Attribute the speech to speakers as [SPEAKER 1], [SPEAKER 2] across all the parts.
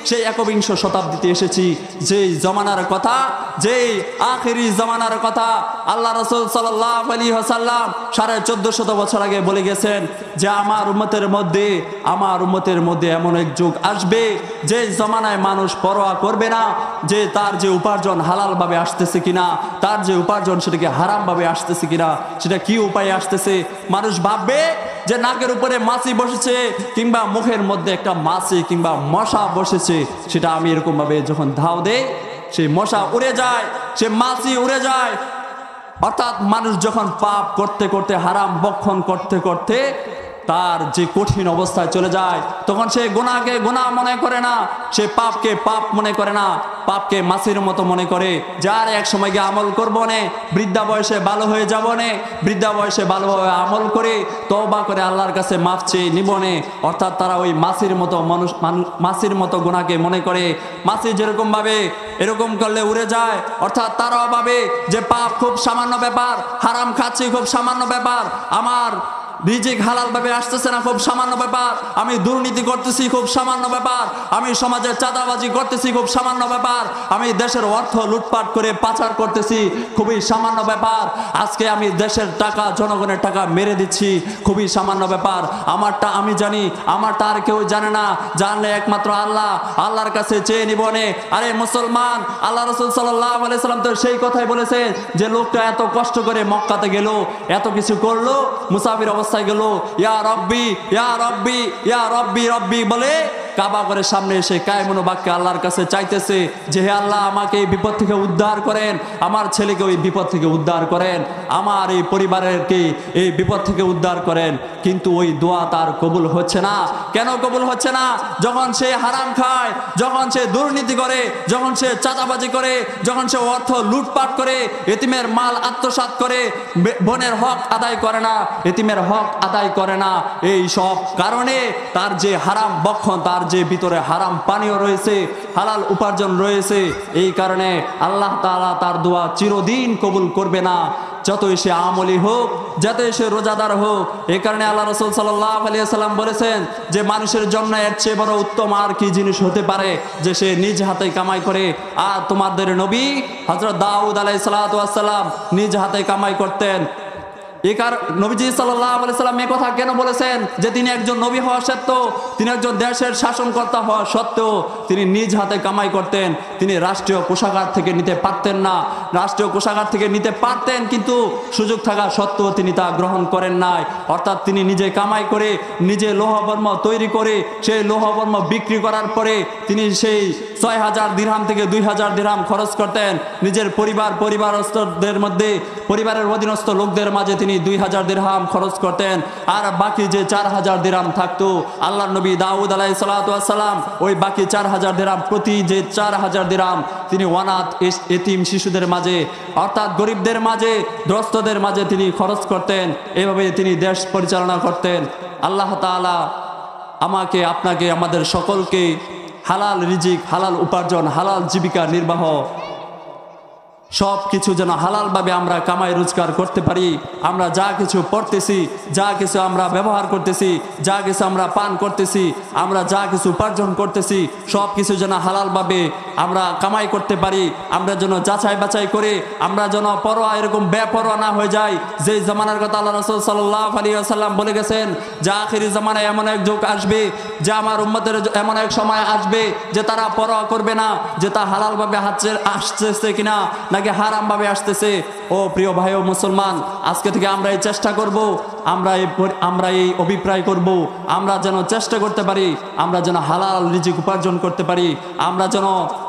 [SPEAKER 1] সেই একবিংশ শতাব্দীতে এসেছি। যেই জমানার কথা, যেই আখিরি জমানার কথা আল্লাহ রাসূল সাল্লাল্লাহু আলাইহি ওয়াসাল্লাম 1450 বছর আগে বলে গেছেন যে আমার উম্মতের মধ্যে এমন এক যুগ আসবে যে জমানায় মানুষ পরোয়া করবে না যে তার যে উপার্জন হালালভাবে আসতেছে কিনা, তার যে উপার্জন সেটাকে হারামভাবে আসতেছে কিনা, সেটা কি উপায়ে আসতেছে। মানুষ ভাববে যে নাকের উপরে মাছি বসেছে কিংবা মুখের মধ্যে একটা মাছি কিংবা মশা বসেছে, সেটা আমি এরকম ভাবে যখন ধাও দেই সেই মশা উড়ে যায়, সে মাছি উড়ে যায়। অর্থাৎ মানুষ যখন পাপ করতে করতে, হারাম বক্ষণ করতে করতে তার যে কঠিন অবস্থায় চলে যায়, তখন সে গুনাহকে গুনাহ মনে করে না, সে পাপকে পাপ মনে করে না, পাপকে মাছির মতো মনে করে। যার এক সময় গিয়ে আমল করবো নে, বৃদ্ধা বয়সে ভালো হয়ে যাবো নে, বৃদ্ধা বয়সে ভালোভাবে আমল করে তওবা করে আল্লাহর কাছে মাফ চেয়ে নিব নে। অর্থাৎ তারা ওই মাছির মতো গুনাহকে মনে করে। মাছি যেরকম ভাবে এরকম করলে উড়ে যায়, অর্থাৎ তারাও ভাবে যে পাপ খুব সামান্য ব্যাপার, হারাম খাচ্ছি খুব সামান্য ব্যাপার, আমার রিজিক হালাল ভাবে আসতেছে না খুব সামান্য ব্যাপার, আমি দুর্নীতি করতেছি খুব সামান্য ব্যাপার, আমি সমাজের চাঁদাবাজি করতেছি খুব সামান্য ব্যাপার, আমি দেশের অর্থ লুটপাট করে পাচার করতেছি খুবই সামান্য ব্যাপার, আজকে আমি দেশের টাকা, জনগণের টাকা মেরে দিচ্ছি খুবই সামান্য ব্যাপার, আমারটা আমি জানি, আমারটা আর কেউ জানে না, জানলে একমাত্র আল্লাহ, আল্লাহর কাছে চেয়ে নিব নে। আরে মুসলমান, আল্লাহ রাসূল সাল্লাল্লাহু আলাইহি সাল্লাম তো সেই কথাই বলেছেন যে লোকটা এত কষ্ট করে মক্কাতে গেল, এত কিছু করলো, মুসাফির অবস্থায় গেল, ইয়া রব্বি ইয়া রব্বি ইয়া রব্বি রব্বি বলে কাবা করে সামনে এসে কায়মনো বাক্যে আল্লাহর কাছে চাইতেছে যে হে আল্লাহ, আমাকে এই বিপদ থেকে উদ্ধার করেন, আমার ছেলেকে ওই বিপদ থেকে উদ্ধার করেন, আমার এই পরিবারেরকে এই বিপদ থেকে উদ্ধার করেন। কিন্তু ওই দোয়া তার কবুল হচ্ছে না। কেন কবুল হচ্ছে না? যখন সে হারাম খায়, যখন সে দুর্নীতি করে, যখন সে চাঁদাবাজি করে, যখন সে অর্থ লুটপাট করে, এতিমের মাল আত্মসাৎ করে, বোনের হক আদায় করে না, এতিমের হক আদায় করে না, এই সব কারণে তার যে হারাম বক্ষণ, তার যে ভিতরে হারাম পানীয় রয়েছে, হালাল উপার্জন রয়েছে, এই কারণে আল্লাহ তাআলা তার দোয়া চিরদিন কবুল করবে না, যতই সে আমলি হোক, যতই সে রোজাদার হোক। এই কারণে আল্লাহ রাসূল সাল্লাল্লাহু আলাইহি সাল্লাম বলেছেন যে মানুষের জন্য এর চেয়ে বড় উত্তম আর কি জিনিস হতে পারে যে সে নিজ হাতে কামাই করে। আর তোমাদের নবী হযরত দাউদ আলাইহিস সালাতু ওয়াস সালাম নিজ হাতে কামাই করতেন। নবীজি সাল্লাল্লাহু আলাইহি সাল্লাম এই কথা কেন বলেছেন যে তিনি একজন নবী হওয়া সত্ত্বেও, তিনি একজন দেশের শাসনকর্তা হওয়া সত্ত্বেও তিনি নিজ হাতে কামাই করতেন। তিনি রাষ্ট্রীয় কোষাগার থেকে নিতে পারতেন না, রাষ্ট্রীয় কোষাগার থেকে নিতে পারতেন কিন্তু সুযোগ থাকা সত্ত্বেও তিনি তা গ্রহণ করেন নাই। অর্থাৎ তিনি নিজে কামাই করে, নিজে লৌহবর্ম তৈরি করে, সেই লৌহবর্ম বিক্রি করার পরে তিনি সেই ৬,০০০ দিরহাম থেকে ২,০০০ দিরহাম খরচ করতেন। নিজের পরিবারস্থদের মধ্যে, পরিবারের অধীনস্থ লোকদের মাঝে তিনি ২,০০০ দিরহাম খরচ করতেন। আর বাকি যে ৪,০০০ দিরহাম থাকতো, আল্লাহর নবী দাউদ আলাইহিস সালাতু ওয়াস সালাম ওই বাকি ৪,০০০ দিরহাম, প্রতি যে ৪,০০০ দিরহাম তিনি অনাথ এতিম শিশুদের মাঝে, অর্থাৎ গরিবদের মাঝে, দ্রস্তদের মাঝে তিনি খরচ করতেন। এভাবে তিনি দেশ পরিচালনা করতেন। আল্লাহ তাআলা আমাকে, আপনাকে, আমাদের সকলকে হালাল রিজিক, হালাল উপার্জন, হালাল জীবিকা নির্বাহ সব কিছু যেন হালালভাবে আমরা কামাই রোজগার করতে পারি। আমরা যা কিছু পড়তেছি, যা কিছু আমরা ব্যবহার করতেছি, যা কিছু আমরা পান করতেছি, আমরা যা কিছু উপার্জন করতেছি, সব কিছু যেন হালালভাবে আমরা কামাই করতে পারি। আমরা যেন যাচাই বাছাই করে, আমরা যেন পরোয়া, এরকম বেপরোয়া না হয়ে যাই। যে জামানার কথা আল্লাহ রাসূল সাল্লাল্লাহু আলাইহি ওয়াসাল্লাম বলে গেছেন যে আখিরি জামানায় এমন এক যুগ আসবে, যে আমার উম্মতের এমন এক সময় আসবে যে তারা পরোয়া করবে না যে তা হালালভাবে আসতেছে কিনা নাকি হারাম ভাবে আসতেছে। ও প্রিয় ভাই ও মুসলমান, আজকে থেকে আমরা এই চেষ্টা করব, আমরা এই অভিপ্রায় করব, আমরা যেন চেষ্টা করতে পারি, আমরা যেন হালাল রিজিক উপার্জন করতে পারি, আমরা যেন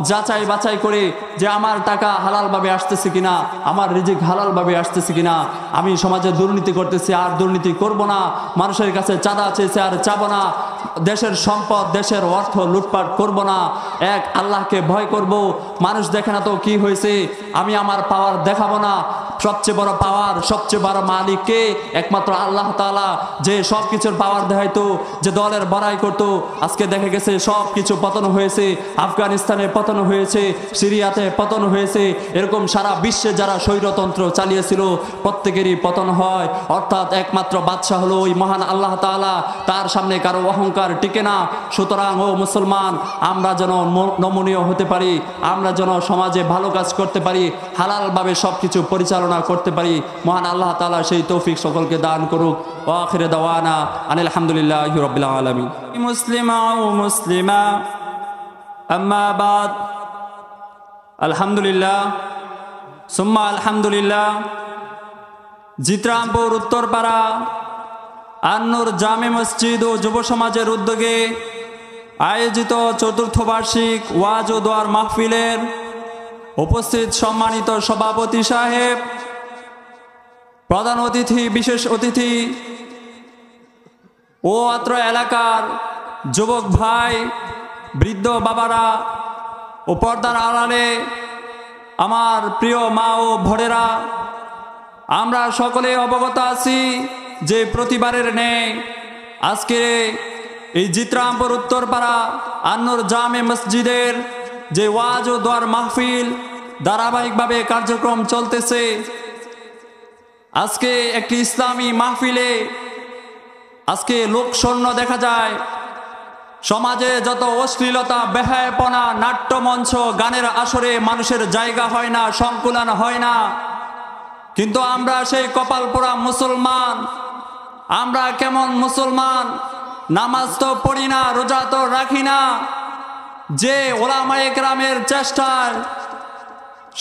[SPEAKER 1] যাচাই বাছাই করে যে আমার টাকা হালালভাবে আসতেছে কিনা, আমার রিজিক হালালভাবে আসতেছে কিনা, আমি সমাজে দুর্নীতি করতেছি আর দুর্নীতি করব না, মানুষের কাছে চাঁদা চেয়েছে আর চাবো না, দেশের সম্পদ, দেশের অর্থ লুটপাট করব না, এক আল্লাহকে ভয় করব। মানুষ দেখে না তো কি হয়েছে, আমি আমার পাওয়ার দেখাবো না, সবচেয়ে বড় পাওয়ার, সবচেয়ে বড় মালিক কে? একমাত্র আল্লাহ তাআলা, যে সব কিছুর পাওয়ার দেখাইতো, যে দলের বড়াই করতো। আজকে দেখা গেছে সব কিছু পতন হয়েছে, আফগানিস্তানে পতন হয়েছে, সিরিয়াতে পতন হয়েছে, এরকম সারা বিশ্বে যারা স্বৈরতন্ত্র চালিয়েছিল প্রত্যেকেরই পতন হয়। অর্থাৎ একমাত্র বাদশা হলো ওই মহান আল্লাহ তাআলা, তার সামনে কারো অহংকার টিকে না। সুতরাং ও মুসলমান, আমরা যেন নমনীয় হতে পারি, আমরা যেন সমাজে ভালো কাজ করতে পারি, হালালভাবে সব কিছু পরিচালনা করতে পারি। মহান আল্লাহ তাআলা সেই তৌফিক সকলকে দান করুক। ওয়া আখিরু দাওয়ানা আনিল হামদুলিল্লাহি রাব্বিল আলামিন। মুসলিমা ও মুসলিমা, আম্মা বাদ, আলহামদুলিল্লাহ সুম্মা আলহামদুলিল্লাহ। জিতরামপুর উত্তরপাড়া আন-নূর জামে মসজিদ ও যুব সমাজের উদ্যোগে আয়োজিত চতুর্থ বার্ষিক ওয়াজ ও দোয়ার মাহফিলের উপস্থিত সম্মানিত সভাপতি সাহেব, প্রধান অতিথি, বিশেষ অতিথি ও অত্র এলাকার যুবক ভাই, বৃদ্ধ বাবারা ও পর্দার আড়ালে আমার প্রিয় মা ও ভোরেরা, আমরা সকলে অবগত আছি যে প্রতিবারের ন্যায় আজকে এই জিতরামপুর উত্তরপাড়া আন-নূর জামে মসজিদের যে ওয়াজ ও দোয়ার মাহফিল ধারাবাহিকভাবে কার্যক্রম চলতেছে। আজকে একটি ইসলামী মাহফিলে আজকে লোকশূন্য দেখা যায়। সমাজে যত অশ্লীলতা, বেহায়াপনা, নাট্যমঞ্চ, গানের আসরে মানুষের জায়গা হয় না, সংকুলান হয় না। কিন্তু আমরা সেই কপাল পোড়া মুসলমান, আমরা কেমন মুসলমান? নামাজ তো পড়ি না, রোজা তো রাখি না, যে ওলামায়ে কেরামের চেষ্টায়,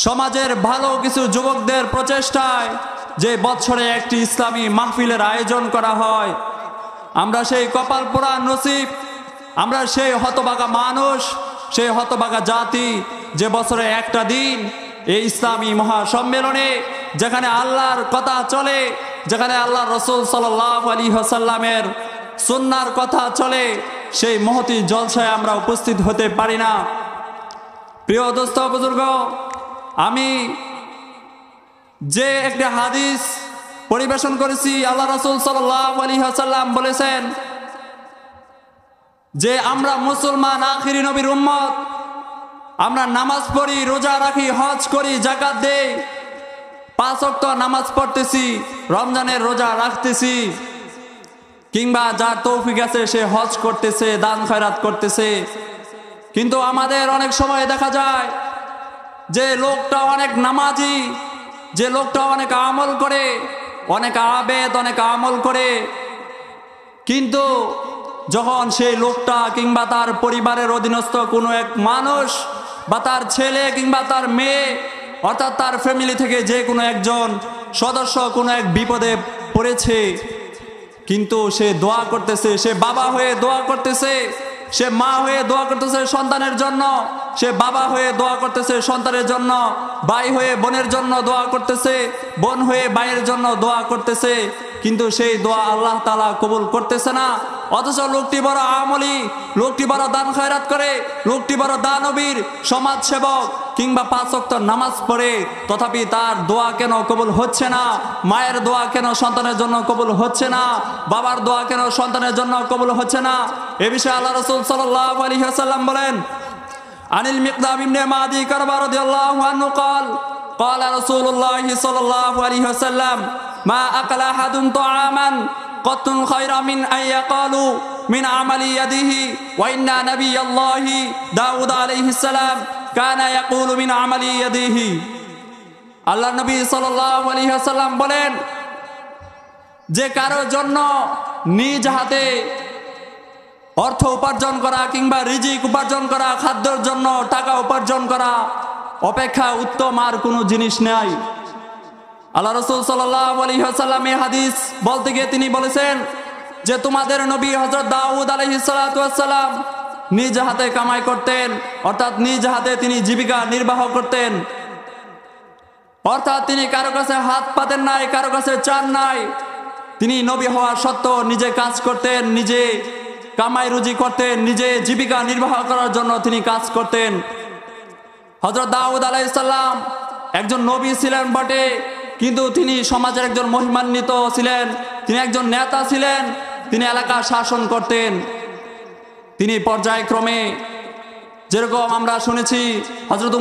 [SPEAKER 1] সমাজের ভালো কিছু যুবকদের প্রচেষ্টায় যে বছরে একটি ইসলামী মাহফিলের আয়োজন করা হয়, আমরা সেই কপাল পোড়া নসিব, আমরা সেই হতভাগা মানুষ, সেই হতভাগা জাতি, যে বছরে একটা দিন এই ইসলামী মহাসম্মেলনে যেখানে আল্লাহর কথা চলে, যেখানে আল্লাহর রাসূল সাল্লাল্লাহু আলাইহি ওয়াসাল্লামের সুন্নাহর কথা চলে, সেই মহতী জলসায় আমরা উপস্থিত হতে পারি না। প্রিয় দোস্ত বুজুর্গ, আমি যে একটা হাদিস পরিবেশন করেছি, আল্লাহ রাসূল সাল্লাল্লাহু আলাইহি ওয়াসাল্লাম বলেছেন যে আমরা মুসলমান, আখিরি নবীর উম্মত, আমরা নামাজ পড়ি, রোজা রাখি, হজ করি, যাকাত দেই, 5 ওয়াক্ত নামাজ পড়তেছি, রমজানের রোজা রাখতেছি, কিংবা যার তৌফিক আছে সে হজ করতেছে, দান খয়রাত করতেছে। কিন্তু আমাদের অনেক সময় দেখা যায় যে লোকটা অনেক নামাজি, যে লোকটা অনেক আমল করে, অনেক আবেদ, অনেক আমল করে, কিন্তু যখন সেই লোকটা কিংবা তার পরিবারের অধীনস্থ কোনো এক মানুষ বা তার ছেলে কিংবা তার মেয়ে, অর্থাৎ তার ফ্যামিলি থেকে যে কোনো একজন সদস্য কোনো এক বিপদে পড়েছে, কিন্তু সে দোয়া করতেছে, সে বাবা হয়ে দোয়া করতেছে, সে মা হয়ে দোয়া করতেছে সন্তানের জন্য, সে বাবা হয়ে দোয়া করতেছে সন্তানের জন্য, ভাই হয়ে বোনের জন্য দোয়া করতেছে, বোন হয়ে ভাইয়ের জন্য দোয়া করতেছে, কিন্তু সেই দোয়া আল্লাহ তাআলা কবুল করতেছে না। অথচ লোকটি বড় আমলি, লোকটি বড় দান খয়রাত করে, লোকটি বড় দানবীর, সমাজ সেবক, কিংবা 5 ওয়াক্ত নামাজ পড়ে, তথাপি তার দোয়া কেন কবুল হচ্ছে না? মায়ের দোয়া কেন সন্তানের জন্য কবুল হচ্ছে না? বাবার দোয়া কেন সন্তানের জন্য কবুল হচ্ছে না? এ বিষয়ে আল্লাহ রাসূল সাল্লাল্লাহু আলাইহি ওয়াসাল্লাম বলেন, আনিল মিকদাম ইবনে মাদি কারবা রাদিয়াল্লাহু আনহু قال قال رسول الله صلى الله عليه وسلم ما أكل أحد طعاما قط خيرا من أن يقالوا من عمل يده وإن نبي الله داود عليه السلام كان يقول من عمل يده। আল্লাহ নবী সাল্লাল্লাহু আলাইহি ওয়াসাল্লাম বলেন, যে কারো জন্য নিজ হাতে অর্থ উপার্জন করা কিংবা রিজিক উপার্জন করা, খাদ্যের জন্য টাকা উপার্জন করা অপেক্ষা উত্তম আর কোনো জিনিস নাই। আল্লাহ রাসূল সাল্লাল্লাহু আলাইহি ওয়াসাল্লাম এই হাদিস বলতে গিয়ে তিনি বলেছেন যে তোমাদের নবী হযরত দাউদ আলাইহিস সালাতু ওয়াস সালাম নিজ হাতে কামাই করতেন, অর্থাৎ নিজ হাতে তিনি জীবিকা নির্বাহ করতেন, অর্থাৎ তিনি কারো কাছে হাত পাতেন নাই, কারো কাছে চান নাই। তিনি নবী হওয়া সত্ত্বেও নিজে কাজ করতেন, নিজে কামাই রুজি করতেন, নিজে জীবিকা নির্বাহ করার জন্য তিনি কাজ করতেন। হযরত দাউদ আলাইহিস সালাম একজন নবী ছিলেন বটে, কিন্তু তিনি সমাজের একজন মহিমান্বিত ছিলেন, তিনি একজন নেতা ছিলেন, তিনি এলাকা শাসন করতেন। তিনি পর্যায়ক্রমে যেরকম আমরা শুনেছি হযরত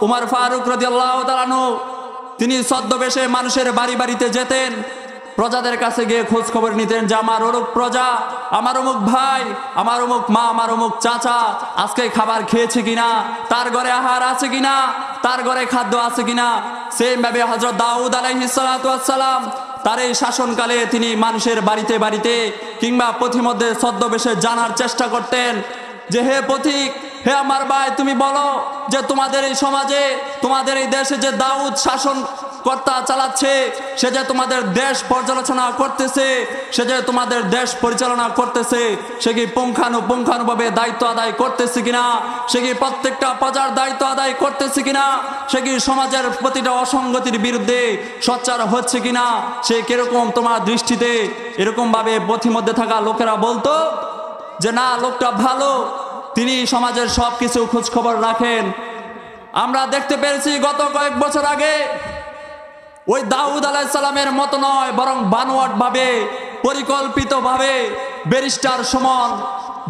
[SPEAKER 1] উমর ফারুক রাদিয়াল্লাহু তাআলা আনহু তিনি ছদ্মবেশে মানুষের বাড়ি বাড়িতে যেতেন, প্রজাদের কাছে গিয়ে খোঁজ খবর নিতেন যে আমার অমুক প্রজা, আমার অমুক ভাই, আমার অমুক মা, আমার অমুক চাচা আজকে খাবার খেয়েছে কিনা, তার ঘরে আহার আছে কিনা, তার ঘরে খাদ্য আছে কিনা। সেম ভাবে হযরত দাউদ আলাইহিস সালাতু ওয়াস সালাম তার এই শাসনকালে তিনি মানুষের বাড়িতে বাড়িতে কিংবা পথিমধ্যে ছদ্মবেশে জানার চেষ্টা করতেন যে হে পথিক, হে আমার ভাই, তুমি বলো যে তোমাদের এই সমাজে, তোমাদের এই দেশে যে দাউদ শাসন কর্তা চালাচ্ছে, সে যে তোমাদের দেশ পর্যালোচনা করতেছে, সে যে তোমাদের দেশ পরিচালনা করতেছে, সে কি পুঙ্খানুপুঙ্খানুভাবে দায়িত্ব আদায় করতেছে কিনা, সে কি প্রত্যেকটা প্রজার দায়িত্ব আদায় করতেছে কিনা, সে কি সমাজের প্রতিটা অসঙ্গতির বিরুদ্ধে সোচ্চার হচ্ছে কিনা, সে কিরকম তোমার দৃষ্টিতে। এরকম ভাবে পথিমধ্যে থাকা লোকেরা বলতো যে না, লোকটা ভালো, তিনি সমাজের সবকিছু খোঁজ খবর রাখেন। আমরা দেখতে পেরেছি গত কয়েক বছর আগে ওই দাউদ আলাইহিস সালামের মতো নয়, বরং বানোয়াট ভাবে, পরিকল্পিত ভাবে ব্যারিস্টার সুমন,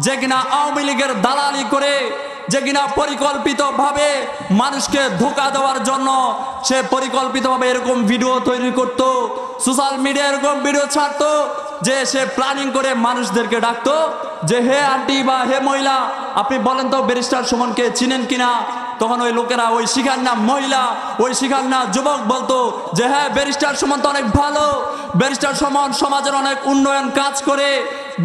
[SPEAKER 1] যে কিনা আওয়ামী লীগের দালালি করে, যে কিনা পরিকল্পিত ভাবে মানুষকে ধোঁকা দেওয়ার জন্য সে পরিকল্পিত ভাবে এরকম ভিডিও তৈরি করত, সোশ্যাল মিডিয়া এরকম ভিডিও ছাড়তো, যে সে প্ল্যানিং করে মানুষদেরকে ডাকতো যে হে আন্টি বা হে মহিলা, আপনি বলেন তো ব্যারিস্টার সুমনকে চিনেন কিনা। তখন ওই লোকেরা, ওই শিখার না মহিলা, ওই শিখার না যুবক বলতো যে হ্যাঁ, ব্যারিস্টার সুমন তো অনেক ভালো, ব্যারিস্টার সুমন সমাজের অনেক উন্নয়ন কাজ করে,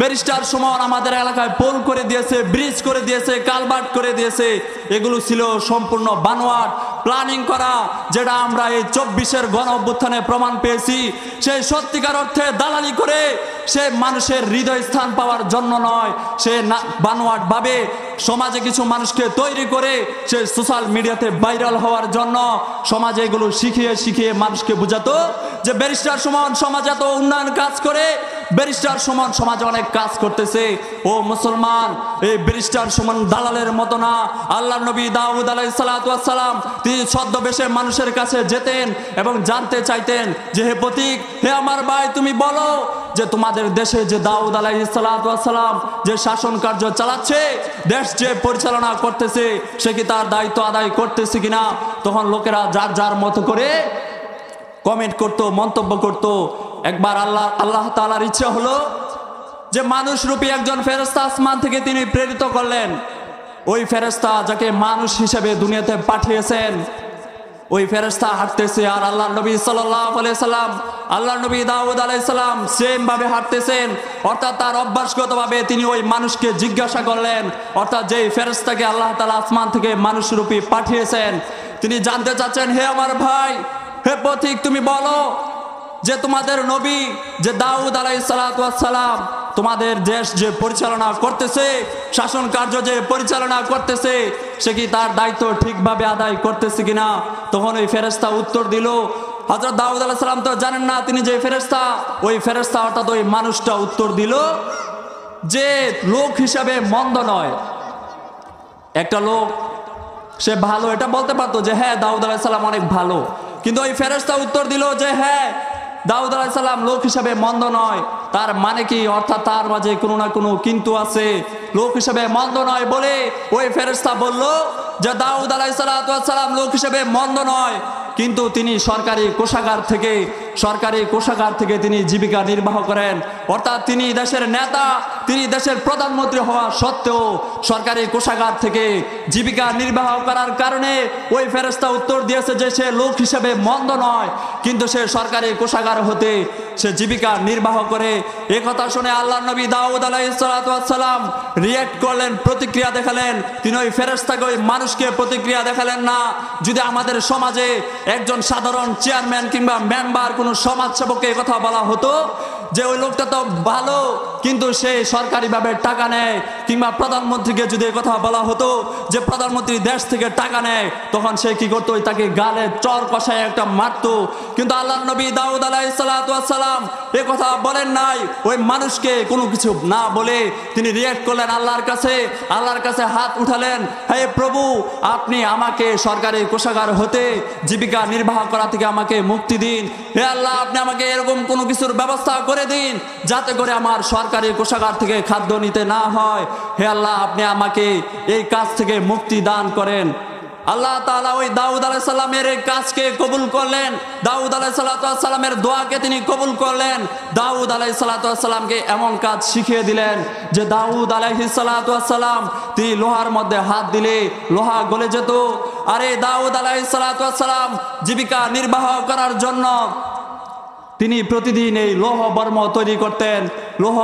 [SPEAKER 1] ব্যারিস্টার সুমন আমাদের এলাকায় পোল করে দিয়েছে, ব্রিজ করে দিয়েছে, কালভার্ট করে দিয়েছে। এগুলো ছিল সম্পূর্ণ বানোয়াট, প্ল্যানিং করা, যেটা আমরা এই 24-এর গণ অভ্যুত্থানে প্রমাণ পেয়েছি। সেই সত্যিকার অর্থে দালালি করে সে মানুষের হৃদয় স্থান পাওয়ার জন্য নয়, সে বানোয়াট ভাবে সমাজে কিছু মানুষকে তৈরি করে সে সোশ্যাল মিডিয়াতে ভাইরাল হওয়ার জন্য সমাজে এগুলো শিখিয়ে শিখিয়ে মানুষকে বুঝাতো যে ব্যারিস্টার সুমন সমাজে এত উন্নয়ন কাজ করে, ব্যারিস্টার সুমন সমাজে অনেক কাজ করতেছে। ও মুসলমান, এই ব্যারিস্টার সুমন দালালের মতো না। আল্লাহর নবী দাউদ আলাইহিস সালাতু ওয়াস সালাম তিনি ছদ্মবেশে মানুষের কাছে যেতেন এবং জানতে চাইতেন যে হে পথিক, হে আমার ভাই, তুমি বলো যে তোমাদের দেশে যে দাউদ আলাইহিস সালাতু ওয়াস সালাম যে শাসন কার্য চালাচ্ছে, দেশ যে পরিচালনা করতেছে, সে কি তার দায়িত্ব আদায় করতেছে কিনা। তখন লোকেরা যার যার মতো করে কমেন্ট করতো, মন্তব্য করতো। একবার আল্লাহ তাআলার ইচ্ছা হলো যে মানুষ রূপী একজন ফেরেশতা আসমান থেকে তিনি প্রেরিত করলেন। ওই ফেরেশতা যাকে মানুষ হিসেবে দুনিয়াতে পাঠিয়েছেন, ওই ফেরেশতা হাঁটতেছে, আর আল্লাহর নবী সাল্লাল্লাহু আলাইহি সাল্লাম, আল্লাহর নবী দাউদ আলাইহিস সালাম সেম ভাবে হাঁটতেছেন। অর্থাৎ তার অভ্যাসগতভাবে তিনি ওই মানুষকে জিজ্ঞাসা করলেন, অর্থাৎ যেই ফেরেশতাকে আল্লাহ তাআলা আসমান থেকে মানুষরূপী পাঠিয়েছেন, তিনি জানতে চাচ্ছেন হে আমার ভাই, হে পথিক, তুমি বলো যে তোমাদের নবী যে দাউদ আলাইহিস সালাতু ওয়াস সালাম তোমাদের দেশ যে পরিচালনা করতেছে, শাসন কার্য যে পরিচালনা করতেছে, সে কি তার দায়িত্ব ঠিকভাবে আদায় করতেছে কিনা। তখন ওই ফেরেশতা উত্তর দিল, হযরত দাউদ আলাইহিস সালাম তো জানেন না তিনি যে ফেরেশতা, ওই ফেরেশতা অর্থাৎ ওই মানুষটা উত্তর দিল যে লোক হিসাবে মন্দ নয়, একটা লোক সে ভালো, এটা বলতে পারতো যে হ্যাঁ দাউদ আলাইহিস সালাম অনেক ভালো, কিন্তু ওই ফেরেশতা উত্তর দিল যে হ্যাঁ দাউদ আলাইহিস সালাম লোক হিসাবে মন্দ নয়। তার মানে কি, অর্থাৎ তার মাঝে কোনো না কোনো কিন্তু আছে, লোক হিসাবে মন্দ নয় বলে ওই ফেরেশতা বলল যে দাউদ আলাইহিস সালাম লোক হিসাবে মন্দ নয়, কিন্তু তিনি সরকারি কোষাগার থেকে তিনি জীবিকা নির্বাহ করেন। অর্থাৎ তিনি দেশের নেতা, তিনি দেশের প্রধানমন্ত্রী হওয়া সত্ত্বেও সরকারি কোষাগার থেকে জীবিকা নির্বাহ করার কারণে ওই ফেরেশতা উত্তর দিয়েছে যে সে লোক হিসেবে মন্দ নয়, কিন্তু সে সরকারি কোষাগার হতে সে জীবিকা নির্বাহ করে। এ কথা শুনে আল্লাহর নবী দাউদ আলাইহিস সালাম রিয়্যাক্ট করলেন, প্রতিক্রিয়া দেখালেন। তিনি ওই ফেরেশতাকে, ওই মানুষকে প্রতিক্রিয়া দেখালেন না। যদি আমাদের সমাজে একজন সাধারণ চেয়ারম্যান কিংবা মেম্বার, কোনো সমাজসেবককে কথা বলা হতো যে ওই লোকটা তো ভালো, কিন্তু সে সরকারিভাবে টাকা নেয়, কিংবা প্রধানমন্ত্রীকে যদি কথা বলা হতো যে প্রধানমন্ত্রী দেশ থেকে টাকা নেয়, তখন সে কি করতো? তাকে গালে চর কষায় একটা মারতো। কিন্তু আল্লাহর নবী দাউদ আলাইহিস সালাতু ওয়াস সালাম এ কথা বলেন নাই। ওই মানুষকে কোনো কিছু না বলে তিনি রিঅ্যাক্ট করলেন আল্লাহর কাছে। আল্লাহর কাছে হাত উঠালেন, হে প্রভু, আপনি আমাকে সরকারি কোষাগার হতে জীবিকা নির্বাহ করা থেকে আমাকে মুক্তি দিন। হে আল্লাহ, আপনি আমাকে এরকম কোনো কিছুর ব্যবস্থা করে দিন যাতে করে আমার সরকারি কোষাগার থেকে খাদ্য নিতে না হয়। হে আল্লাহ, আপনি আমাকে এই কাজ থেকে মুক্তি দান করেন। আল্লাহ তাআলা ওই দাউদ আলাইহিস সালামের এই কাজকে কবুল করলেন। দাউদ আলাইহিস সালামের দোয়াকে তিনি কবুল করলেন। দাউদ আলাইহিস সালামকে এমন কাজ শিখিয়ে দিলেন যে দাউদ আলাইহিস সালাম তিনি লোহার মধ্যে হাত দিলে লোহা গলে যেত। আরে দাউদ আলাইহিস সালাম জীবিকা নির্বাহ করার জন্য তিনি প্রতিদিন এই লৌহ বর্ম তৈরি করতেন। লোহ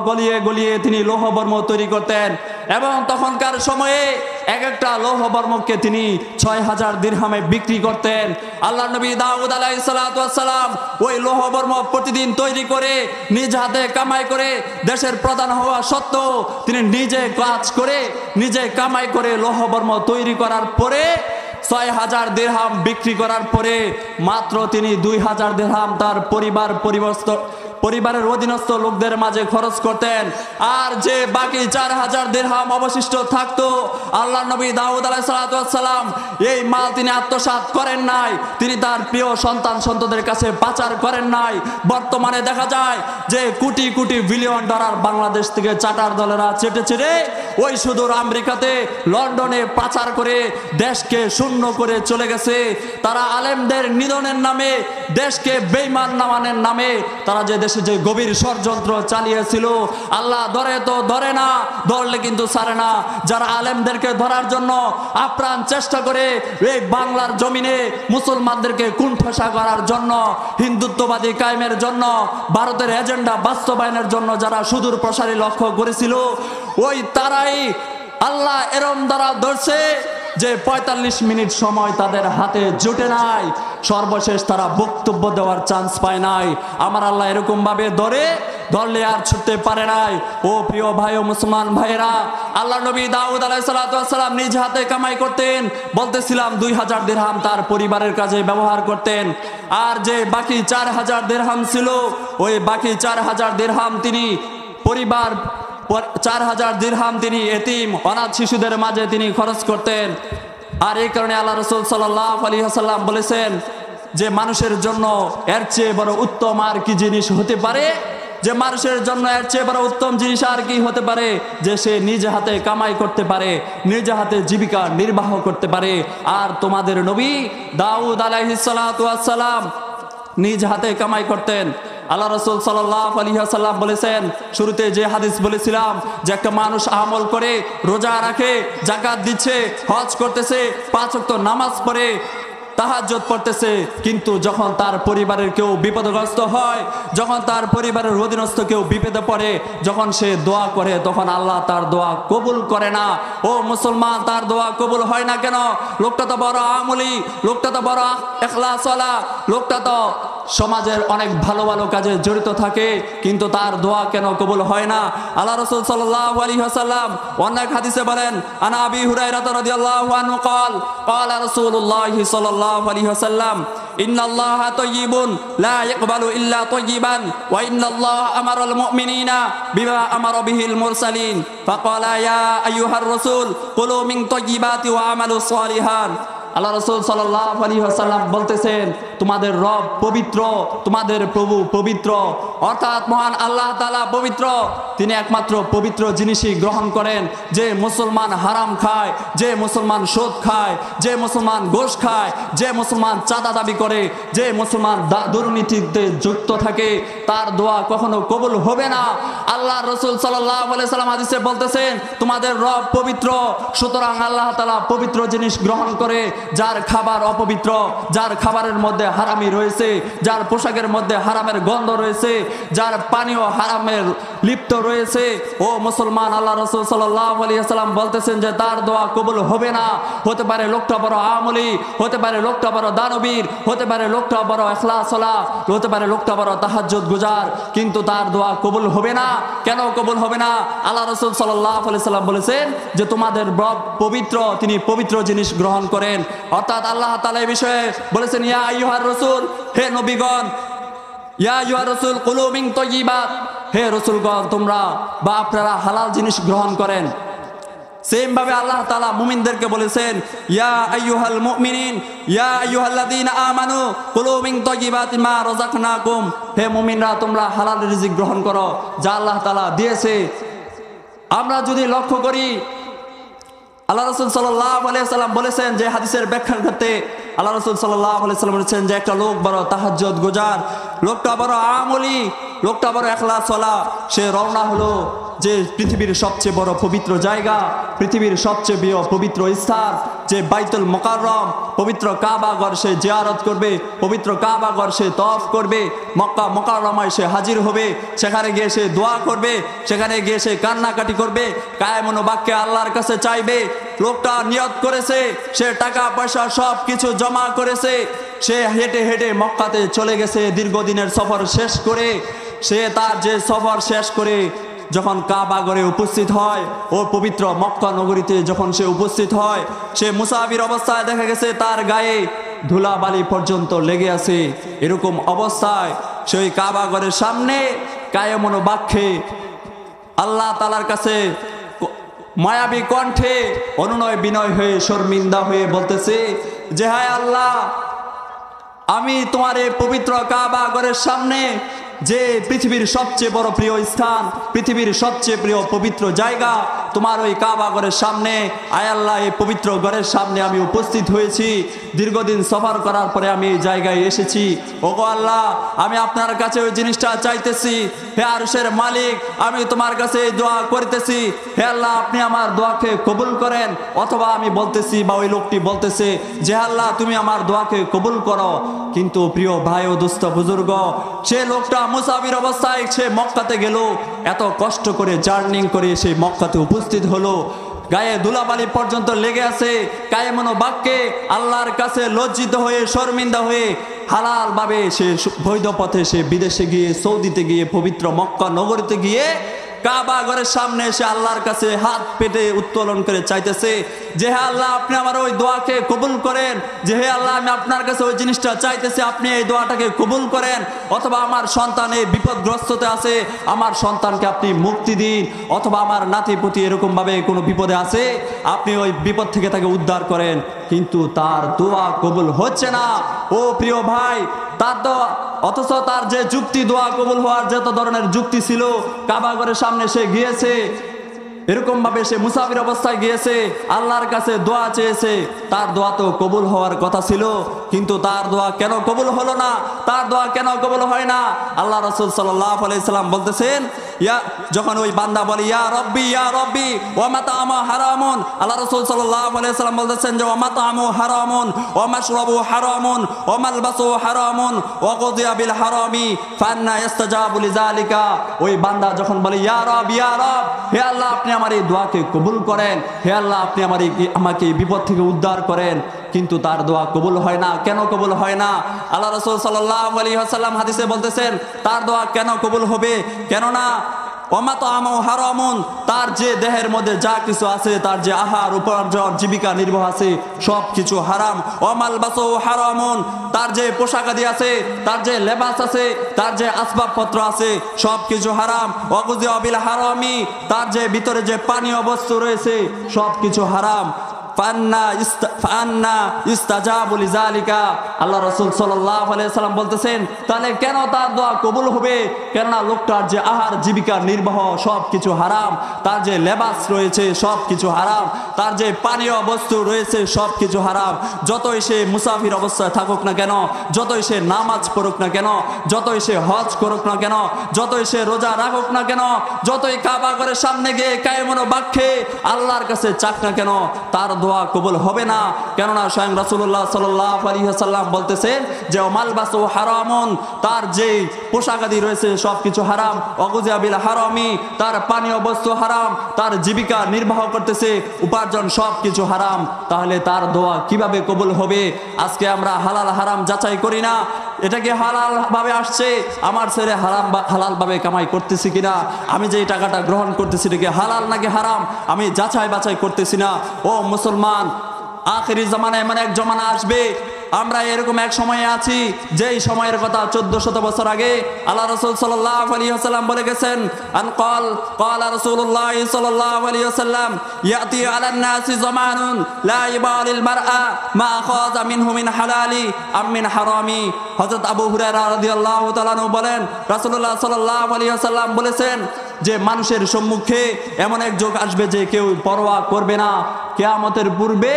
[SPEAKER 1] গলিয়ে গলিয়ে তিনি লৌহ বর্ম তৈরি করতেন, এবং তখনকার সময়ে এক একটা লৌহ বর্মকে তিনি ৬,০০০ দিরহামে বিক্রি করতেন। আল্লাহ নবী দাউদ আলাইহিস সালাম ওই লৌহ বর্ম প্রতিদিন তৈরি করে নিজ হাতে কামাই করে, দেশের প্রধান হওয়া সত্ত্বেও তিনি নিজে কাজ করে নিজে কামাই করে লৌহ বর্ম তৈরি করার পরে ৬,০০০ দিরহাম বিক্রি করার পরে মাত্র তিনি ২,০০০ দিরহাম তার পরিবারের অধীনস্থ লোকদের মাঝে খরচ করতেন। আর যে বাকি ৪,০০০ দিরহাম অবশিষ্ট থাকতো, আল্লাহ নবী দাউদ আলাইহিস সালাম এই মাল তিনি আত্মসাৎ করেন নাই, তিনি তার প্রিয় সন্তানদের কাছে পাচার করেন নাই। বর্তমানে দেখা যায় যে কোটি কোটি বিলিয়ন ডলার বাংলাদেশ থেকে চাটার দলেরা চেটে চেটে ওই সুদূর আমেরিকাতে, লন্ডনে পাচার করে দেশকে শূন্য করে চলে গেছে। তারা আলেমদের নিধনের নামে, দেশকে বেঈমান নামানের নামে তারা যে দেশে যে গভীর ষড়যন্ত্র চালিয়েছিল, আল্লাহ ধরে তো ধরে না, ধরলে কিন্তু ছাড়ে না। যারা আলেমদেরকে ধরার জন্য আপ্রাণ চেষ্টা করে এই বাংলার জমিনে মুসলমানদেরকে কুণ্ঠাসা করার জন্য, হিন্দুত্ববাদী কায়েমের জন্য, ভারতের এজেন্ডা বাস্তবায়নের জন্য যারা সুদূর প্রসারী লক্ষ্য করেছিল, ওই তারাই আল্লাহ এরম দ্বারা ধরছে যে ৪৫ মিনিট সময় তাদের হাতে জুটে নাই, সর্বশেষ তারা বক্তব্য দেওয়ার চান্স পায় নাই। আমার আল্লাহ এরকম ভাবে ধরলে আর ছুটতে পারে নাই। ও প্রিয় ভাই ও মুসলমান ভাইরা, আল্লাহ নবী দাউদ আলাইহিস সালাম নিজ হাতে কামাই করতেন, বলতেছিলাম ২,০০০ দিরহাম তার পরিবারের কাজে ব্যবহার করতেন। আর যে বাকি ৪,০০০ দিরহাম ছিল, ওই বাকি ৪,০০০ দিরহাম তিনি ৪,০০০ দিরহাম তিনি এতিম অনাথ শিশুদের মাঝে তিনি খরচ করতেন। আর এই কারণে আল্লাহ রাসূল সাল্লাল্লাহু আলাইহি ওয়াসাল্লাম বলেছেন যে মানুষের জন্য এর চেয়ে বড় উত্তম আর কি জিনিস হতে পারে, যে মানুষের জন্য এর চেয়ে বড় উত্তম জিনিস আর কি হতে পারে, যে সে নিজে হাতে কামাই করতে পারে, নিজে হাতে জীবিকা নির্বাহ করতে পারে। আর তোমাদের নবী দাউদ আলাইহিস সালাম নিজ হাতে কামাই করতেন। আল্লাহ রাসূল সাল্লাল্লাহু আলাইহি ওয়াসাল্লাম বলেছেন, শুরুতে যে হাদিস বলেছিলাম যে একটা মানুষ আমল করে, রোজা রাখে, যাকাত দিচ্ছে, হজ করতেছে, ৫ ওয়াক্ত নামাজ পড়ে, তাহাজ্জুদ পড়তেছে, কিন্তু যখন তার পরিবারের কেউ বিপদগ্রস্ত হয়, যখন তার পরিবারের অধীনস্থ কেউ বিপদে পড়ে, যখন সে দোয়া করে, তখন আল্লাহ তার দোয়া কবুল করে না। ও মুসলমান, তার দোয়া কবুল হয় না কেন? লোকটা তো বড় আমলি, লোকটা তো বড় ইখলাসওয়ালা, লোকটা তো সমাজের অনেক ভালো ভালো কাজে জড়িত থাকে, কিন্তু তার দোয়া কেন কবুল হয় না? আল্লাহ রাসূল সাল্লাল্লাহু আলাইহি ওয়াসাল্লাম অনেক হাদিসে বলেন, আনা আবি হুরায়রা রাদিয়াল্লাহু আনহু ক্বালা রাসূলুল্লাহ সাল্লাল্লাহু আলাইহি ওয়াসাল্লাম ইন্নাল্লাহা তাইয়্যিবুন লা ইয়াকবালু ইল্লা তাইয়্যিবান ওয়া ইন্নাল্লাহা আমারাল মুমিনিনা বিমা আমারা বিহিল মুরসালিন ফাকালা ইয়া আইয়ুহার রাসূল কুলু মিন তাইয়্যিবাতি ওয়া আমালু সালিহান। আল্লাহ রাসূল সাল্লাল্লাহু আলাইহি ওয়াসাল্লাম বলতেছেন, তোমাদের রব পবিত্র, তোমাদের প্রভু পবিত্র, অর্থাৎ মহান আল্লাহ তাআলা পবিত্র। তিনি একমাত্র পবিত্র জিনিসই গ্রহণ করেন। যে মুসলমান হারাম খায়, যে মুসলমান সুদ খায়, যে মুসলমান ঘুষ খায়, যে মুসলমান চাঁদা দাবি করে, যে মুসলমান দুর্নীতিতে যুক্ত থাকে, তার দোয়া কখনো কবুল হবে না। আল্লাহ রাসূল সাল্লাল্লাহু আলাইহি ওয়াসাল্লাম হাদিসে বলতেছেন, তোমাদের রব পবিত্র, সুতরাং আল্লাহ তাআলা পবিত্র জিনিস গ্রহণ করে। যার খাবার অপবিত্র, যার খাবারের মধ্যে হারামি রয়েছে, যার পোশাকের মধ্যে হারামের গন্ধ রয়েছে, যার পানীয় হারামের লিপ্ত রয়েছে। ও মুসলমান, আল্লাহ রাসূল সাল্লাল্লাহু আলাইহি ওয়াসাল্লাম বলতেছেন যে তার দোয়া কবুল হবে না। হতে পারে লোকটা বড় আমলি, হতে পারে লোকটা বড় দানবীর, হতে পারে লোকটা বড় ইখলাসওয়ালা, হতে পারে লোকটা বড় তাহাজ্জুদ গুজার, কিন্তু তার দোয়া কবুল হবে না। কেন কবুল হবে না? আল্লাহ রাসূল সাল্লাল্লাহু আলাইহি ওয়াসাল্লাম বলেছেন যে তোমাদের রব পবিত্র, তিনি পবিত্র জিনিস গ্রহণ করেন। অর্থাৎ আল্লাহ তাআলা এই বিষয়ে বলেছেন, ইয়া আইয়ুহার রাসূল, হে নবীগণ, ইয়া আইয়ুহার রাসূল কুলু মিন তাইয়্যিবাত, হে রাসূলগণ তোমরা বা আপনারা হালাল জিনিস গ্রহণ করেন। সেম ভাবে আল্লাহ তাআলা মুমিনদেরকে বলেছেন, ইয়া আইয়ুহাল মুমিনিন, ইয়া আইয়ুহাল্লাযীনা আমানু কুলু মিন তাইয়্যিবাতি মা রাযাকনাকুম, হে মুমিনরা তোমরা হালাল রিজিক গ্রহণ করো যা আল্লাহ তাআলা দিয়েছে। আমরা যদি লক্ষ্য করি, আল্লাহ রাসূল সাল্লাল্লাহু আলাইহি ওয়াসাল্লাম বলেছেন যে হাদিসের ব্যাখ্যার ক্ষেত্রে আল্লাহ রাসূল সাল্লাল্লাহু আলাইহি ওয়াসাল্লাম বলেছেন যে একটা লোক বড় তাহাজ্জুদ গুজার, লোকটা বড় আমলি, লোকটা বড় ইখলাসওয়ালা, সে রওনা হলো যে পৃথিবীর সবচেয়ে বড় পবিত্র জায়গা, পৃথিবীর সবচেয়ে বড় পবিত্র স্থান যে বাইতুল মুকাররম, পবিত্র কাবা ঘর সে জিয়ারত করবে, পবিত্র কাবা ঘর সে তওয়াফ করবে, মক্কা মুকাররমায় সে হাজির হবে, সেখানে গিয়ে সে দোয়া করবে, সেখানে গিয়ে সে কান্নাকাটি করবে, কায়েমুন বাক্যে আল্লাহর কাছে চাইবে। লোকটা নিয়ত করেছে, সে টাকা পয়সা সব কিছু জমা করেছে, সে হেঁটে হেঁটে মক্কাতে চলে গেছে দীর্ঘদিনের সফর শেষ করে। সে তার যে সফর শেষ করে যখন কাবা ঘরে উপস্থিত হয়, ও পবিত্র মক্কা নগরীতে যখন সে উপস্থিত হয়, সে মুসাফির অবস্থায় দেখা গেছে তার গায়ে ধুলাবালি পর্যন্ত লেগে আছে। এরকম অবস্থায় সেই কাবা ঘরের সামনে কায়েমুন বাক্যে আল্লাহ তাআলার কাছে মায়াবী কণ্ঠে অনুনয় বিনয় হয়ে শর্মিন্দা হয়ে বলতেছে যে হায় আল্লাহ, আমি তোমার এই পবিত্র কাবা ঘরের সামনে, যে পৃথিবীর সবচেয়ে বড় প্রিয় স্থান, পৃথিবীর সবচেয়ে প্রিয় পবিত্র জায়গা, তোমার ওই কাবা ঘরের সামনে, আয় আল্লাহ এই পবিত্র ঘরের সামনে আমি উপস্থিত হয়েছি। দীর্ঘদিন সফর করার পরে আমি এই জায়গায় এসেছি। ওগো আল্লাহ, আমি আপনার কাছে ওই জিনিসটা চাইতেছি। হে আরশের মালিক, আমি তোমার কাছে এই দোয়া করতেছি, হে আল্লাহ আপনি আমার দোয়াকে কবুল করেন। অথবা আমি বলতেছি বা ওই লোকটি বলতেছে যে আল্লাহ তুমি আমার দোয়াকে কবুল করো। কিন্তু প্রিয় ভাই ও দোস্ত বুজুর্গ, সে লোকটা মুসাফির অবস্থায় সে মক্কাতে গেল, এত কষ্ট করে জার্নিং করে সে মক্কাতে উপস্থিত হলো, গায়ে ধুলাবালি পর্যন্ত লেগে আছে, কায়েমুন বাক্যে আল্লাহর কাছে লজ্জিত হয়ে শর্মিন্দা হয়ে হালাল ভাবে সে বৈধ পথে সে বিদেশে গিয়ে, সৌদিতে গিয়ে, পবিত্র মক্কা নগরীতে গিয়ে কাবা ঘরের সামনে এসে আল্লাহর কাছে হাত পেতে উত্তোলন করে চাইতেছে যে হে আল্লাহ আপনি আমার ওই দোয়াকে কবুল করেন, যে হে আল্লাহ আমি আপনার কাছে ওই জিনিসটা চাইতেছি, আপনি এই দোয়াটাকে কবুল করেন। অথবা আমার সন্তান এই বিপদগ্রস্ততে আছে, আমার সন্তানকে আপনি মুক্তি দিন। অথবা আমার নাতিপুতি এরকমভাবে কোনো বিপদে আছে, আপনি ওই বিপদ থেকে তাকে উদ্ধার করেন। কিন্তু তার দোয়া কবুল হচ্ছে না। ও প্রিয় ভাই, তার তো অথচ তার যে যুক্তি, দোয়া কবুল হওয়ার যত ধরনের যুক্তি ছিল, কাবা ঘরের সামনে সে গিয়েছে, এরকম ভাবে সে মুসাফির অবস্থায় গিয়েছে, আল্লাহর কাছে দোয়া চেয়েছে, তার দোয়া তো কবুল হওয়ার কথা ছিল, কিন্তু তার দোয়া কেন কবুল হলো না? তার দোয়া কেন কবুল হয় না? আল্লাহ রাসূল সাল্লাল্লাহু আলাইহি সাল্লাম বলতেছেন, যখন ওই বান্দা বলে ইয়া রব্বি ওয়া মাতামু হারামুন, আল্লাহ রাসূল সাল্লাল্লাহু আলাইহি সাল্লাম বলতেছেন যে ওয়া মাতামু হারামুন ওয়া মাশরাবু হারামুন ওয়া মালবাসু হারামুন ওয়া কুদিয়া বিল হারামি ফান্না ইস্তাজাবু লিযালিকা। ওই বান্দা যখন বলে ইয়া রব, হে আল্লাহ আপনি আমার এই দোয়াকে কবুল করেন, হে আল্লাহ আপনি আমাকে এই বিপদ থেকে উদ্ধার করেন, কিন্তু তার দোয়া কবুল হয় না। কেন কবুল হয় না? আল্লাহ রাসূল সাল্লাল্লাহু আলাইহি ওয়াসাল্লাম হাদিসে বলতেছেন তার দোয়া কেন কবুল হবে? কেননা ওমাতামু হারামুন, তার যে দেহের মধ্যে যা কিছু আছে, তার যে আহার উপার্জন জীবিকা নির্বাহ আছে সব কিছু হারাম। ওমালবাসু হারামুন, তার যে পোশাকাদি আছে, তার যে লেবাস আছে, তার যে আসবাবপত্র আছে সব কিছু হারাম। ওয়াগুযিয়া বিল হারামি, তার যে ভিতরে যে পানীয় বস্তু রয়েছে সব কিছু হারাম। ফান্না ইস্তাজাবু লিযালিকা, আল্লাহ রাসূল সাল্লাল্লাহু আলাইহি সাল্লাম বলতেছেন তাহলে কেন তার দোয়া কবুল হবে? কেননা লোকটার যে আহার জীবিকা নির্বাহ সব কিছু হারাম, তার যে লেবাস রয়েছে সব কিছু হারাম, তার যে পানীয় বস্তু রয়েছে সব কিছু হারাম। যতই সে মুসাফির অবস্থায় থাকুক না কেন, যতই সে নামাজ পড়ুক না কেন, যতই সে হজ করুক না কেন, যতই সে রোজা রাখুক না কেন, যতই কাবা ঘরের সামনে গিয়ে কায়েমুন বাক্যে আল্লাহর কাছে চাক না কেন, তার দোয়া কবুল হবে না। কেননা স্বয়ং রাসূলুল্লাহ সাল্লাল্লাহু আলাইহি ওয়াসাল্লাম বলতেছেন যে মালবাসু হারামুন, তার যে পোশাক আদি রয়েছে সবকিছু হারাম। অগুযিয়া বিল হারামি, তার পানীয় বস্তু হারাম, তার জীবিকা নির্বাহ করতেছে, উপার্জন সবকিছু হারাম। তাহলে তার দোয়া কিভাবে কবুল হবে? আজকে আমরা হালাল হারাম যাচাই করি না। এটা কি হালাল ভাবে আসছে? আমার ছেলে হালাল ভাবে কামাই করতেছি কিনা, আমি যে টাকাটা গ্রহণ করতেছি এটা কি হালাল নাকি হারাম, আমি যাচাই বাছাই করতেছি না। ও মুসলমান, আখিরি জামানায় এমন এক জমানা আসবে, আমরা এরকম এক সময়ে আছি যেই সময়ের কথা 1400 বছর আগে আল্লাহ রাসূল সাল্লাল্লাহু আলাইহি ওয়াসাল্লাম বলে গেছেন। আন ক্বালা রাসূলুল্লাহ সাল্লাল্লাহু আলাইহি ওয়াসাল্লাম ইয়াতি আলান নাসি জামানুন লা ইবালিল মারআ মা আখাযা মিনহু মিন হালালি আম মিন হারামি। হযরত আবু হুরায়রা রাদিয়াল্লাহু তাআলা আনহু বলেন, রাসূলুল্লাহ সাল্লাল্লাহু আলাইহি ওয়াসাল্লাম বলেছেন যে মানুষের সম্মুখে এমন এক যুগ আসবে যে কেউ পরোয়া করবে না। কিয়ামতের পূর্বে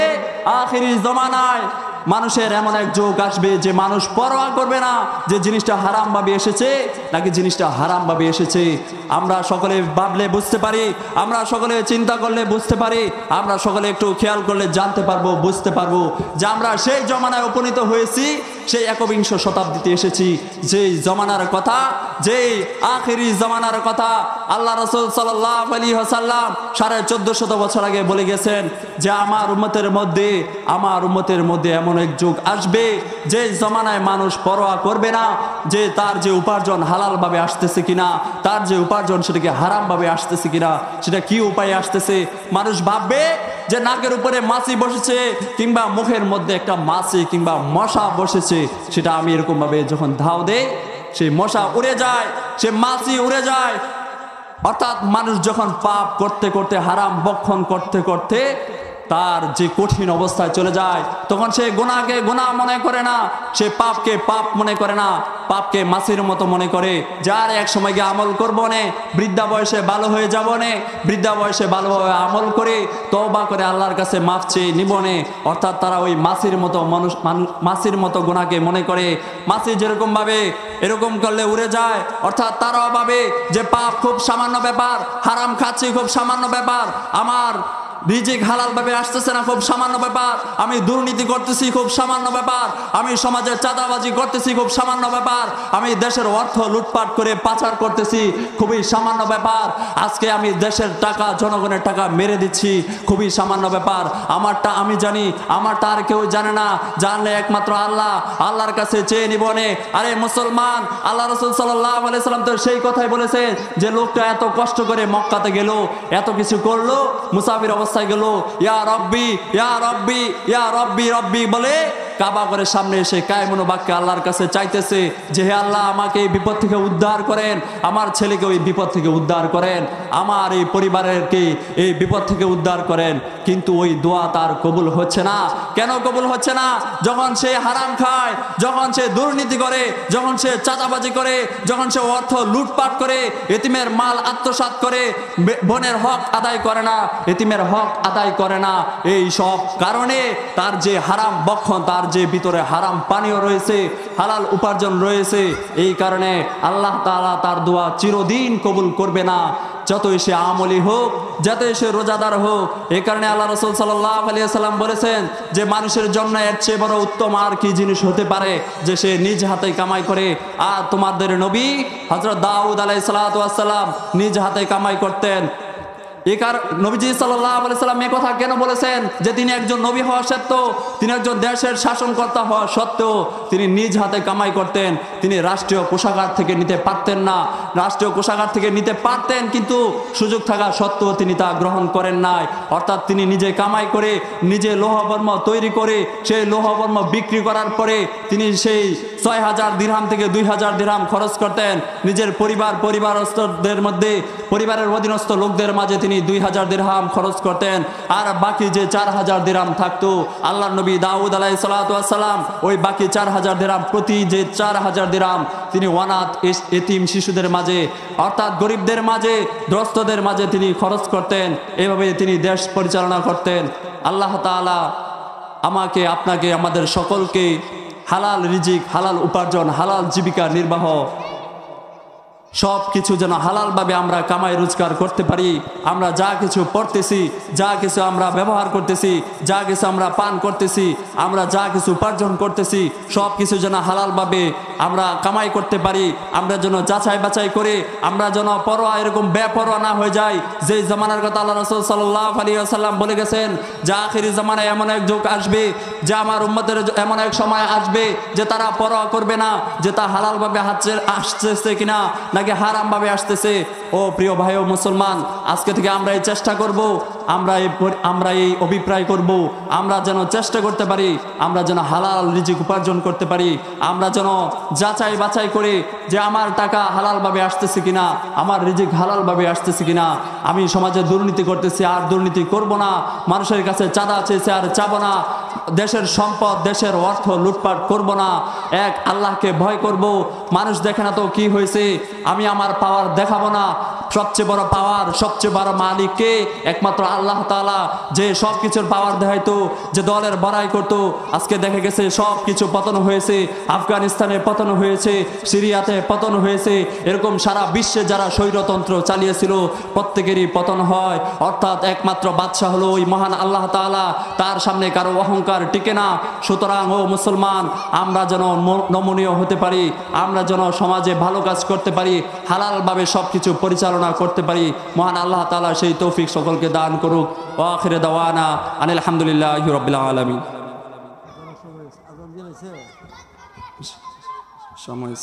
[SPEAKER 1] আখিরি জামানায় মানুষের এমন এক যুগ আসবে যে মানুষ পরোয়া করবে না যে জিনিসটা হারাম ভাবে এসেছে নাকি জিনিসটা হারাম ভাবে এসেছে। আমরা সকলে ভাবলে বুঝতে পারি, আমরা সকলে চিন্তা করলে বুঝতে পারি, আমরা সকলে একটু খেয়াল করলে জানতে পারবো, বুঝতে পারবো যে আমরা সেই জমানায় উপনীত হয়েছি, সেই একবিংশ শতাব্দীতে এসেছি। যেই জমানার কথা, যেই আখিরি জমানার কথা আল্লাহ রাসূল সাল্লাল্লাহু আলাইহি ওয়াসাল্লাম 1450 বছর আগে বলে গেছেন যে আমার উম্মতের মধ্যে এমন এক যুগ আসবে যে জমানায় মানুষ পরোয়া করবে না যে তার যে উপার্জন হালাল ভাবে আসতেছে কিনা, তার যে উপার্জন সেটাকে হারাম ভাবে আসতেছে কিনা, সেটা কি উপায়ে আসতেছে। মানুষ ভাববে যে নাকের উপরে মাছি বসেছে কিংবা মুখের মধ্যে একটা মাছি কিংবা মশা বসেছে, সেটা আমি এরকম ভাবে যখন ধাও দেই সেই মশা উড়ে যায়, সে মাছি উড়ে যায়। অর্থাৎ মানুষ যখন পাপ করতে করতে, হারাম ভক্ষণ করতে করতে তার যে কঠিন অবস্থায় চলে যায়, তখন সে গুনাহকে গুনাহ মনে করে না, সে পাপকে পাপ মনে করে না, পাপকে মাছির মতো মনে করে। যার এক সময় গিয়ে আমল করবো নে, বৃদ্ধা বয়সে ভালো হয়ে যাবো নে, বৃদ্ধা বয়সে ভালোভাবে আমল করে তওবা করে আল্লাহর কাছে মাফ চেয়ে নিব নে। অর্থাৎ তারা ওই মাছির মতো গুনাহকে মনে করে। মাছি যেরকম ভাবে এরকম করলে উড়ে যায়, অর্থাৎ তারাও ভাবে যে পাপ খুব সামান্য ব্যাপার, হারাম খাচ্ছি খুব সামান্য ব্যাপার, আমার রিজিক হালাল ভাবে আসতেছে না খুব সামান্য ব্যাপার, আমি দুর্নীতি করতেছি খুব সামান্য ব্যাপার, আমি সমাজে চাঁদাবাজি করতেছি খুব সামান্য ব্যাপার, আমি দেশের অর্থ লুটপাট করে পাচার করতেছি খুবই সামান্য ব্যাপার, আজকে আমি দেশের টাকা, জনগণের টাকা মেরে দিচ্ছি খুবই সামান্য ব্যাপার, আমারটা আমি জানি, আমারটা আর কেউ জানে না, জানলে একমাত্র আল্লাহ, আল্লাহর কাছে চেয়ে নিব নে। আরে মুসলমান, আল্লাহ রাসূল সাল্লাল্লাহু আলাইহি সাল্লাম তো সেই কথাই বলেছেন যে লোকটা এত কষ্ট করে মক্কাতে গেল, এত কিছু করলো, মুসাফির অবস্থায় গেল, ইয়া রব্বি ইয়া রব্বি ইয়া রব্বি রব্বি বলে কাবা করে সামনে এসে কায়মনো বাক্যে আল্লাহর কাছে চাইতেছে যে হে আল্লাহ, আমাকে এই বিপদ থেকে উদ্ধার করেন, আমার ছেলেকে ওই বিপদ থেকে উদ্ধার করেন, আমার এই পরিবারেরকে এই বিপদ থেকে উদ্ধার করেন। কিন্তু ওই দোয়া তার কবুল হচ্ছে না। কেন কবুল হচ্ছে না? যখন সে হারাম খায়, যখন সে দুর্নীতি করে, যখন সে চাঁদাবাজি করে, যখন সে অর্থ লুটপাট করে, এতিমের মাল আত্মসাৎ করে, বোনের হক আদায় করে না, এতিমের হক আদায় করে না, এই সব কারণে তার যে হারাম ভক্ষণ, তার যে ভিতরে হারাম পানীয় রয়েছে, হালাল উপার্জন রয়েছে, এই কারণে আল্লাহ তাআলা তার দোয়া চিরদিন কবুল করবে না, যতই সে আমলি হোক, যতই সে রোজাদার হোক। এই কারণে আল্লাহ রাসূল সাল্লাল্লাহু আলাইহি ওয়াসাল্লাম বলেছেন যে মানুষের জন্য এর চেয়ে বড় উত্তম আর কি জিনিস হতে পারে যে সে নিজ হাতে কামাই করে। আর তোমাদের নবী হযরত দাউদ আলাইহিস সালাতু ওয়াস সালাম নিজ হাতে কামাই করতেন। নবীজি সাল্লাল্লাহু আলাইহি সাল্লাম এই কথা কেন বলেছেন যে তিনি একজন নবী হওয়া সত্ত্বেও, তিনি একজন দেশের শাসনকর্তা হওয়া সত্ত্বেও তিনি নিজ হাতে কামাই করতেন। তিনি রাষ্ট্রীয় কোষাগার থেকে নিতে পারতেন না, রাষ্ট্রীয় কোষাগার থেকে নিতে পারতেন কিন্তু সুযোগ থাকা সত্ত্বেও তিনি তা গ্রহণ করেন নাই। অর্থাৎ তিনি নিজে কামাই করে, নিজে লৌহবর্ম তৈরি করে, সেই লৌহবর্ম বিক্রি করার পরে তিনি সেই ৬,০০০ দিরহাম থেকে ২,০০০ দিরহাম খরচ করতেন। নিজের পরিবারস্থদের মধ্যে, পরিবারের অধীনস্থ লোকদের মাঝে তিনি ২,০০০ দিরহাম খরচ করতেন। আর বাকি যে ৪,০০০ দিরহাম থাকতো, আল্লাহর নবী দাউদ আলাইহিস সালাতু ওয়াস সালাম ওই বাকি ৪,০০০ দিরহাম, প্রতি যে ৪,০০০ দিরহাম তিনি অনাথ এতিম শিশুদের মাঝে, অর্থাৎ গরিবদের মাঝে, দ্রস্তদের মাঝে তিনি খরচ করতেন। এভাবে তিনি দেশ পরিচালনা করতেন। আল্লাহ তাআলা আমাকে, আপনাকে, আমাদের সকলকে হালাল রিজিক, হালাল উপার্জন, হালাল জীবিকা নির্বাহ সব কিছু যেন হালালভাবে আমরা কামাই রোজগার করতে পারি। আমরা যা কিছু পড়তেছি, যা কিছু আমরা ব্যবহার করতেছি, যা কিছু আমরা পান করতেছি, আমরা যা কিছু উপার্জন করতেছি, সব কিছু যেন হালালভাবে আমরা কামাই করতে পারি। আমরা যেন যাচাই বাছাই করে আমরা যেন পরোয়া এরকম বেপরোয়া না হয়ে যায়। যে জামানার কথা আল্লাহ রাসূল সাল্লাল্লাহু আলাইহি ওয়াসাল্লাম বলে গেছেন যে আখিরি জামানায় এমন এক যুগ আসবে, যে আমার উম্মতের এমন এক সময় আসবে যে তারা পরোয়া করবে না যে তা হালালভাবে আসতেছে কিনা নাকি হারাম ভাবে আসতেছে। ও প্রিয় ভাই ও মুসলমান, আজকে থেকে আমরা এই চেষ্টা করব, আমরা এই অভিপ্রায় করব, আমরা যেন চেষ্টা করতে পারি আমরা যেন হালাল রিজিক উপার্জন করতে পারি। আমরা যেন যাচাই বাছাই করে যে আমার টাকা হালালভাবে আসতেছে কিনা, আমার রিজিক হালালভাবে আসতেছে কিনা। আমি সমাজে দুর্নীতি করতেছি আর দুর্নীতি করব না, মানুষের কাছে চাঁদা চেয়েছে আর চাবো না, দেশের সম্পদ দেশের অর্থ লুটপাট করব না, এক আল্লাহকে ভয় করব। মানুষ দেখে না তো কি হয়েছে, আমি আমার পাওয়ার দেখাবো না। সবচেয়ে বড় পাওয়ার, সবচেয়ে বড় মালিক কে? একমাত্র আল্লাহ তাআলা, যে সব কিছুর পাওয়ার দেখাইতো, যে দলের বড়াই করতো। আজকে দেখে গেছে সব কিছু পতন হয়েছে, আফগানিস্তানে পতন হয়েছে, সিরিয়াতে পতন হয়েছে, এরকম সারা বিশ্বে যারা স্বৈরতন্ত্র চালিয়েছিল প্রত্যেকেরই পতন হয়। অর্থাৎ একমাত্র বাদশাহ হলো ওই মহান আল্লাহ তাআলা, তার সামনে কারো অহংকার টিকে না। সুতরাং ও মুসলমান, আমরা যেন নমনীয় হতে পারি, আমরা যেন সমাজে ভালো কাজ করতে পারি, হালালভাবে সব কিছু পরিচালনা করতে পারি। মহান আল্লাহ তাআলা সেই তৌফিক সকলকে দান করুক। ওয়া আখিরু দাওয়ানা আনিল হামদুলিল্লাহি রাব্বিল আলামিন। সময়